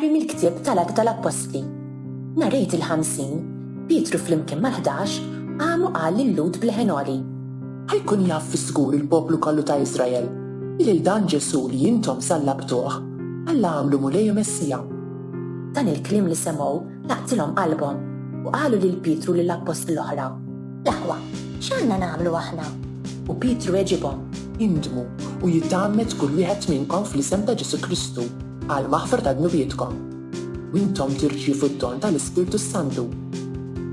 Parri mill-ktieb tal-Atti tal-Apostli. Narrejt il-50, Pietru flimkien mal-11 għamu qal lil-Lud bil-ħenoli. Ħajkun jaf fis-żgur il-poplu kollu ta' Iżrael li dan Ġesu li jintom sallabtuh Alla għamlu mulej Messija. Dan il-klim li semgħu laqtilhom qalbhom u qalu lil Pietru lill-Apostli l-oħra: "L-aħwa, x'għandna nagħmlu aħna?" U Pietru weġibhom: Indmu u jittammet kull wieħed minnkom fl-isem ta' Ġesu Kristu għal maħfar ta' dnubietkom. U intom tirċievu d-don tal-Ispirtu Santu.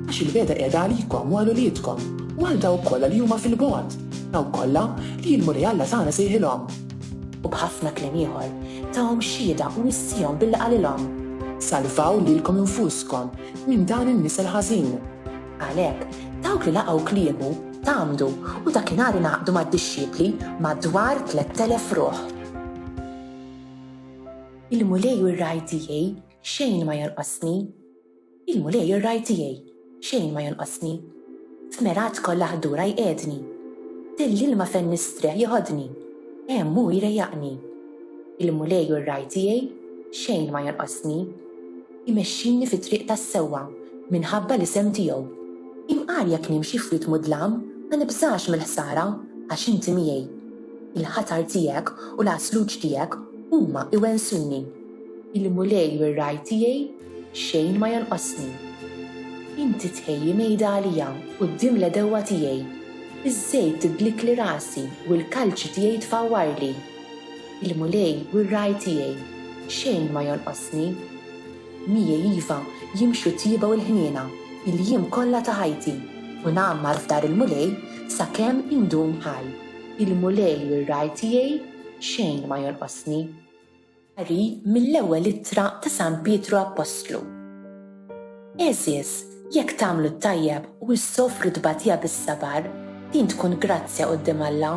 Għax il-beda qiegħda għalikom u għal uliedkom u għal dawk kollha li huma fil-bogħod, dawk kollha li l-Mulej Alla tagħna sejħilhom. U b'ħafna kliem ieħor tawhom xhieda u missihom billi qalilhom: Salvaw lilkom infuskom minn dan in-nies il-ħażin. Għalhekk dawk li laqgħu kliemu tagħmdu u dakinhar ingħaqdu mad-dixxiepli madwar 3,000 ruħ. Il-mulej u r-raj tiegħi xejn ma jonqosni. Il-mulej u r-raj tiegħi xejn ma jonqosni. F'merat kollha ħdura jqiegħdni. Dil-ilma fejn nistrieħ jieħodni. Hemm hu jrejjaqni. Il-mulej u r-raj tiegħi xejn ma jonqosni. Imexxini fit-triq tas-sewwa minħabba l-isem tiegħu. Imqar jekk nimxi f'rit mudlam ma nibżax mill-ħsara għax inti miegħi. Il-ħatar tiegħek u l-għasluġ tiegħek huma iwensuni. Il-mulej u r-raj tiegħi xejn ma jonqosni. Inti tħejji mejda għalija quddiem l-edewwa tiegħi. Iż-żejt tiblikli rasi u l-kalċi tiegħi tfawwarli. Il-mulej u r-raj tiegħi xejn ma jonqosni. Miegħi iva jimxu tieba u l-ħniena il-jiem kollha ta' ħajti u nagħmmar f'dar il-mulej sakemm indum ħaj. Il-mulej u r-raj tiegħi xejn ma jonqosni. Qari mill-ewwel ittra ta' San Pietru Apostlu. Eżiż, jekk tagħmlu t-tajjeb u ssofru tbatija bis-sabar, din tkun grazzja quddiem Alla.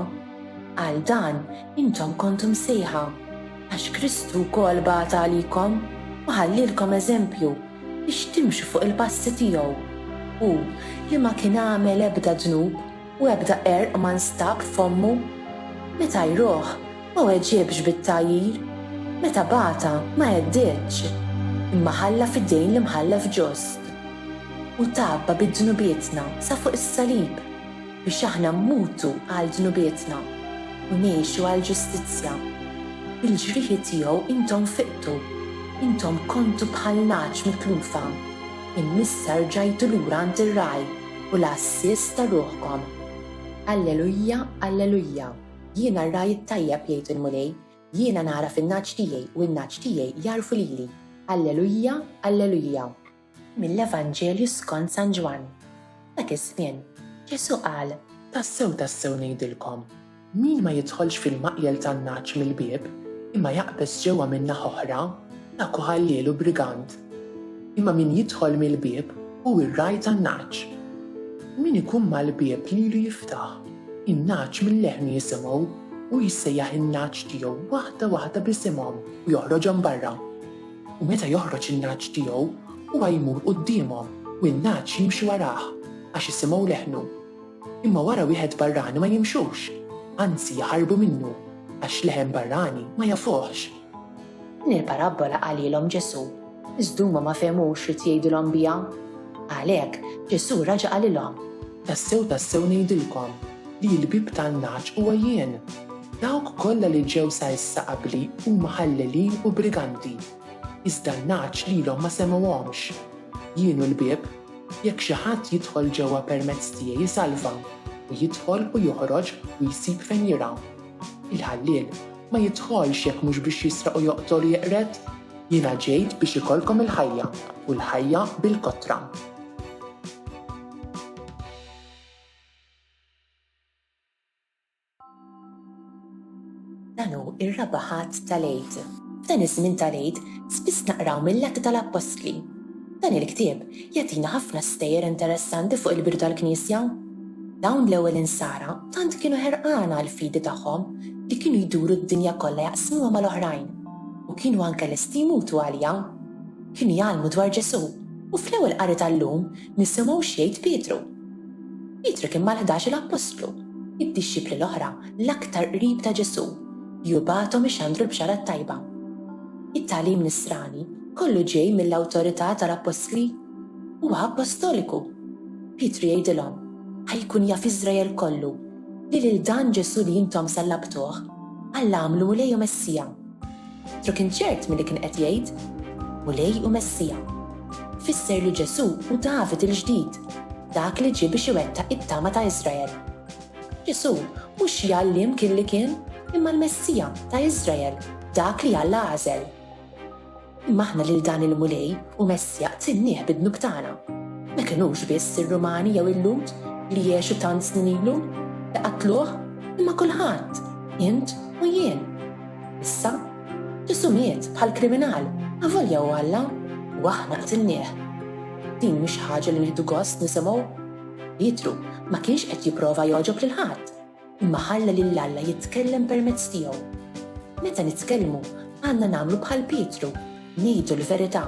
Għal dan intom kontum sejħa għax Kristu wkoll bagħat għalikom u ħallilkom eżempju biex timxu fuq il-passi tiegħu. U li ma kien għamel ebda dnub u ebda erq ma nstab f'ommu. Meta jruħ ma weġibx bit-tajjir, meta bata ma jeddiċ, imma ħalla fid-dejn li mħallef ġust. U tabba bid-dnubietna sa fuq is-salib biex aħna mmutu għal dnubietna u ngħixu għal ġustizzja. Bil-ġrieħi tiegħu intom fiqtu, intom kontu bħal naċ mitlufa, immissa rġajtu lura għand ir-raj u l-assis ta' ruħkom. Alleluja, alleluja. Jiena r-raj it-tajjeb jgħid il-mulej, jiena nara fin-naċ tiegħi u n-naċ tiegħi jarfu lili. Alleluja, alleluja. Mill-Evanġelju skont San Ġwan. Dak iż-żmien Ġesu qal: Tassew ngħidilkom, min ma jidħolx fil-maqjel tan-naċ mill-bieb imma jaqbes ġewwa minn naħa oħra, dak hu ħallielu brigand. Imma min jidħol mill-bieb hu r-raj tan-naċ. Min ikun mal-bieb lilu jiftaħ, in-naċ mill-leħmi jisimgħu u jissejjaħ in-naċ tiegħu waħda waħda b'isimhom u joħroġhom barra. U meta joħroġ in-naċ tiegħu huwa jmur qudiemhom u n-naċ jimxi warah għax isimgħu leħnu. Imma wara wieħed barrani ma jimxux, anzi jaħarbu minnu għax leħen barrani ma jafuhx. Din il-parabola qalilhom Ġesu, iżda huma ma fehmux x'rid jgħidulhom biha. Għalhekk Ġesu raġa' qalilhom: Tassew ngħidilkom li l-bib tan-naċ huwa jien. Dawk kollha li ġew sa issa qabli huma ħallelin u briganti. Iżda n-naċ lilhom ma semgħuhomx. Jien hu l-bib, jekk xi ħadd jidħol ġewwa permezz tiegħi jisalva u jidħol u joħroġ u jsib fejn jira. Il-ħalliel ma jidħolx jekk mhux biex jisraq u joqtol u jeqret. Jiena ġejt biex ikolkom il-ħajja u l-ħajja bil-kotra. Dan hu ir-rabaħat tal-Għid. F'dan iż-żmien tal-Għid spiss naqraw mill-Atti tal-Apostli. Dan il-ktieb jagħtina ħafna stejjer interessanti fuq il-bidu tal-Knisja. Dawn l-ewwel insara tant kienu ħerqana għall-fidi tagħhom li kienu jduru d-dinja kollha jaqsmuha mal-oħrajn u kienu anke lesti jmutu għaliha. Kienu jgħallmu dwar Ġesu u fl-ewwel qari tal-lum nisimgħu xejn Pietru. Pietru kien mal-11 l-Apostlu, id-dixxipli l-oħra l-aktar qrib ta' Ġesu, jubbathom ixandru l-bxara tajba. It-tagħlim nisrani kollu ġej mill-awtorità tal-apostli huwa apostoliku. Pietru jgħidilhom, ħajkun jaf Iżrael kollu li lil dan Ġesu li intom sallabtuh Alla għamlu Mulej u Messija. Pietru kien ċert milli kien qed jgħid Mulej u Messija. Fisser li Ġesu u David il-ġdid, dak li ġie biex iwettaq it-tama ta' Iżrael. Ġesu mhux jgħallim kien li kien imma l-Messija ta' Iżrael, dak li Alla għażel. Imma aħna lil dan il-Mulej u Messija tinnieh bid-dnub tagħna. Ma kinux biss ir-Rumani jew il-Lut li jgħixu tant snin ilu li qatluh imma kulħadd, int u jien. Issa, Ġesu miet bħal kriminal, avolja u Alla u aħna qtilnieh. Din mhix ħaġa li nieħdu gost nisimgħu. Pietru ma kienx qed jipprova joġob lil ħadd, imma ħalla lil Alla jitkellem permezz tiegħu. Meta nitkellmu għandna nagħmlu bħal Pietru, ngħidu l-verità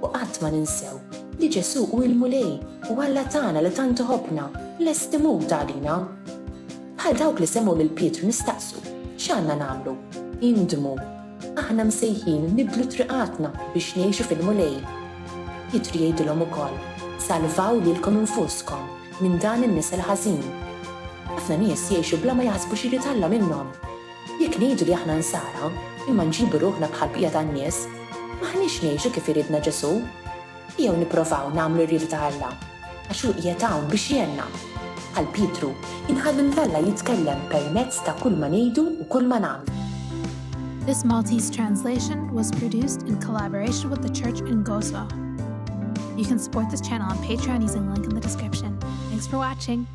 u qatt ma ninsew li Ġesu u l-Mulej u Alla tagħna li tant iħobbna lesti mut għalina. Bħal dawk li semgħu lil Pietru nistaqsu x'għandna nagħmlu? Indmu. Aħna msejħin nibdlu triqatna biex ngħixu fil-Mulej. Pietru jgħidilhom ukoll, salvaw lilkom infuskom minn dan in-nies il-ħażin. Ħafna nies jgħixu bla ma jaħsbu xi jitalla minnhom. Jekk ngħidu li aħna nsara, imma nġibu ruħna bħal bqija tan-nies, maħniex ngħixu kif iridna Ġesu. Jew nipprovaw nagħmlu r-rieda ta' Alla, għax hu qiegħed hawn biex jenna. Bħal Pietru, inħallu l-Alla jitkellem permezz ta' kull ma ngħidu u kull ma nagħmlu. This Maltese translation was produced in collaboration with the church in Gozo. You can support this channel on Patreon using the link in the description. Thanks for watching.